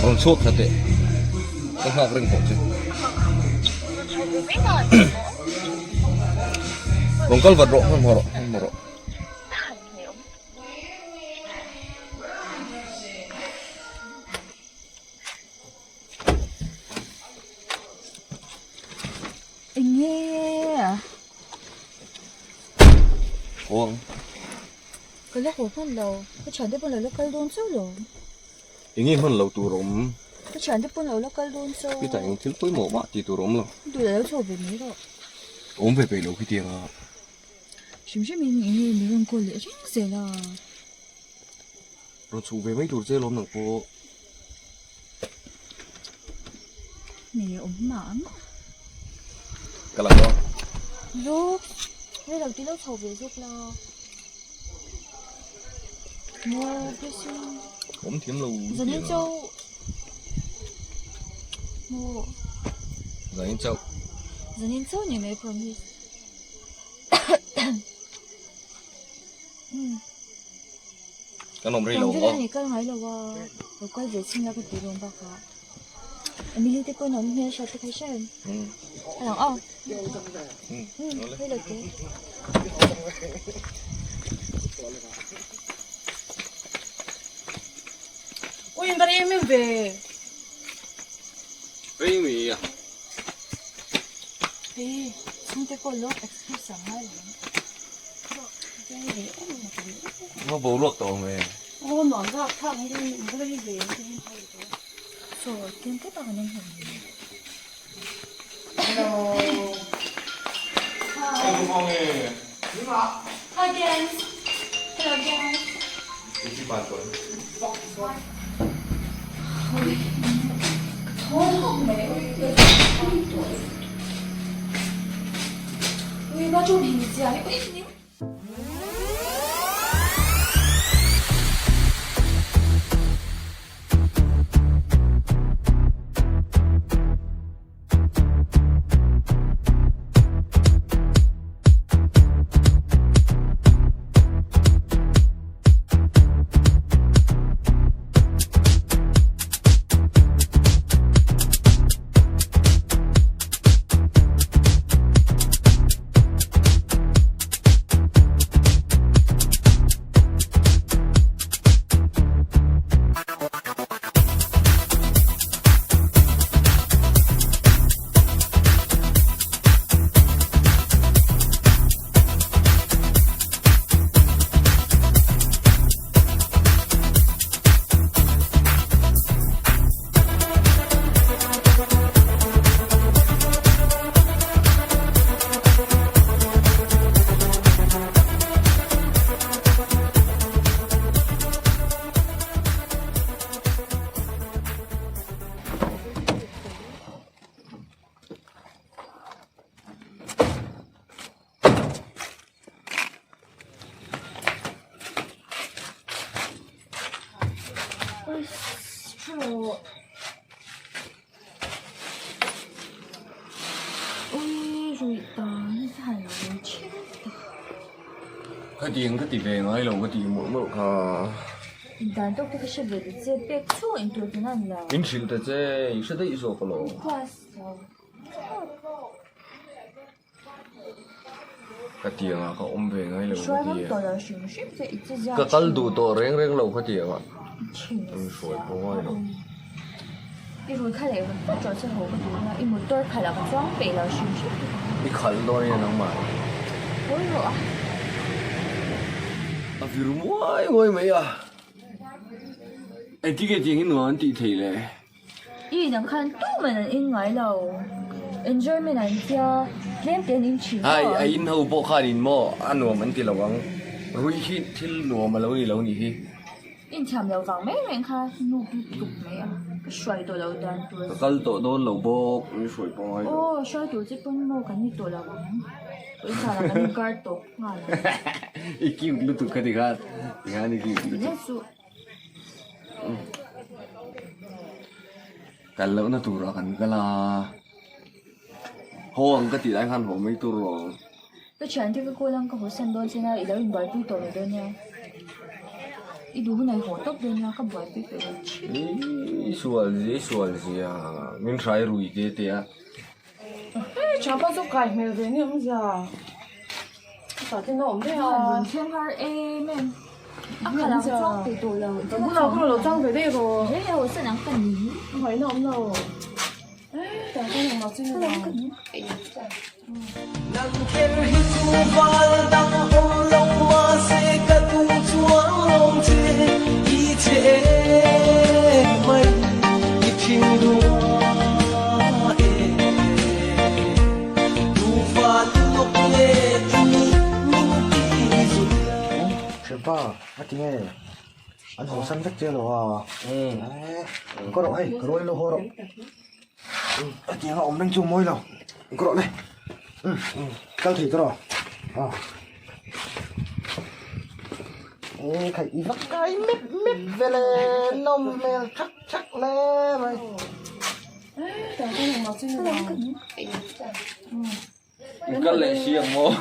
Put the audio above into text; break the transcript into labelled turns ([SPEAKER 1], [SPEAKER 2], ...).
[SPEAKER 1] Còn suốt thật đấy, không học rừng cổ chứ. Còn con vật rộn hơn một rộn.
[SPEAKER 2] Anh nghe à?
[SPEAKER 1] Ủa?
[SPEAKER 2] Cái lúc của con đầu, cái chuyện đấy bọn nó cái đôn số rồi.
[SPEAKER 1] Anh nghe hơn lâu tù rộm.
[SPEAKER 2] Cái chuyện đấy bọn nó cái đôn số.
[SPEAKER 1] Cái tại anh thiếu quấy mổ bạ thì tù rộm rồi.
[SPEAKER 2] Tụi nó số về mấy rồi.
[SPEAKER 1] Ốm về lâu cái tiền à.
[SPEAKER 2] Chúng mình nghĩ mình cô lẽ chứ gì là.
[SPEAKER 1] Rồi chủ về mấy tù dê lắm nè cô.
[SPEAKER 2] Này ốm mãn.
[SPEAKER 1] Cái là đó.
[SPEAKER 2] Lúc bây giờ tí nó số về giúp là. Mua cái gì?
[SPEAKER 1] Ốm thiếm lâu.
[SPEAKER 2] Giờ nên châu. Mua.
[SPEAKER 1] Giờ nên châu.
[SPEAKER 2] Giờ nên châu nhỉ mấy promise.
[SPEAKER 1] Cái nồng đây
[SPEAKER 2] lâu.
[SPEAKER 1] lâu
[SPEAKER 2] Cái
[SPEAKER 1] không?
[SPEAKER 2] này cái máy lâu à. Rồi quay về xin ra cái tí luôn bác ạ. Mình đi tới con nó nghe sao tôi thấy sao? À, đây là cái.
[SPEAKER 3] Ôi, anh ta đi em về.
[SPEAKER 1] Cái gì à?
[SPEAKER 2] Ê, xin tới con lúc excuse sao hay
[SPEAKER 1] Nó bố luộc tổ về.
[SPEAKER 3] Ôi, món gạo thẳng hay đi, mình có đi về.
[SPEAKER 2] rồi kiếm cái bằng nên hình.
[SPEAKER 3] Hello.
[SPEAKER 1] Anh không nghe.
[SPEAKER 2] Hi guys. Hello guys.
[SPEAKER 1] Cái gì bạn tuổi?
[SPEAKER 2] Thôi không mẹ ơi, nó 좀 이지 아니고 있니? ôi rồi tán thành rồi chết.
[SPEAKER 1] Cái tiền cái tỷ về ngay lâu cái tiền mỗi một à.
[SPEAKER 2] 일단 똑똑히 씹을 이제 백초 인도도 난다.
[SPEAKER 1] 민실 때제 이세대 있어 걸로.
[SPEAKER 2] 봤어.
[SPEAKER 1] Cái tiền à, có ôm về ngay lâu cái
[SPEAKER 2] Xoay
[SPEAKER 1] tiền.
[SPEAKER 2] tôi là shim shim sẽ ít ra.
[SPEAKER 1] Cái cân đủ to reng lâu cái tiền à. Sôi bố ngay lâu.
[SPEAKER 2] Đi rồi khai lại vẫn phát cho hậu cái gì mà một tôi khai là cái装bị là shim shim.
[SPEAKER 1] Cái khẩn đó này nó mà.
[SPEAKER 2] Ôi rồi.
[SPEAKER 1] À vì ngồi mấy à. Cái tiền nó anh tỷ thấy lệ.
[SPEAKER 2] 一能看都没人应来了 ，enjoyment 人家连点进去。
[SPEAKER 1] Ai in hậu bộ khai in mò ăn nuông anh tỷ lâu vắng. Rồi hít til nuông mà lâu đi hi.
[SPEAKER 2] 印参了房没人看，路不堵没啊？摔到了单对。
[SPEAKER 1] Cái tổ đó lâu bộ như sôi bố ngay lâu.
[SPEAKER 2] 哦，摔到这本路赶紧到了房，印参了赶紧赶到啊了。
[SPEAKER 1] Iki lu tuh ketika dengan iki.
[SPEAKER 2] 人家说，
[SPEAKER 1] กันแล้วนะตัวกันก็ลาห้องก็ติดได้คันผมไม่ตัวรอง
[SPEAKER 2] cái chuyện thì cái cô lăng có hồ sơ đôi trên này đâu đòi tôi tội đôi nha đi đủ này hổ tốc đôi nha các bói tôi tội
[SPEAKER 1] sual gì à mình try rủi cái thế à
[SPEAKER 3] Chả bao giờ cài mèo về như bây giờ. Sao thế nó ổn thế à?
[SPEAKER 2] mình thêm hai em em ác cả là trong từ tổ lầu
[SPEAKER 3] Bữa nào nó trong về đây rồi.
[SPEAKER 2] thế là hồ sơ nắng cần nhí
[SPEAKER 3] Không phải nó ổn đâu. Chả có thằng nào xin
[SPEAKER 2] cái
[SPEAKER 3] nào.
[SPEAKER 2] nắng cần nhí
[SPEAKER 4] nắng thiên hít thu vào đang ôm lòng hoa sẽ cất tung chúa lòng trên ý chế mây ít thiên đua đủ pha lúc lệ tình mình đi rồi
[SPEAKER 5] Sếp ba, anh nghe anh hồ săn chắc chưa rồi có độ hay có đôi lô hồ độ anh nghe ông đang chung môi nào có độ này cao thủy tôi rồi khải ý vắt cái mít về lên nôm mèo chắc lên mày
[SPEAKER 3] Chả có thằng nào xin nào.
[SPEAKER 1] cái lệ xiềng mô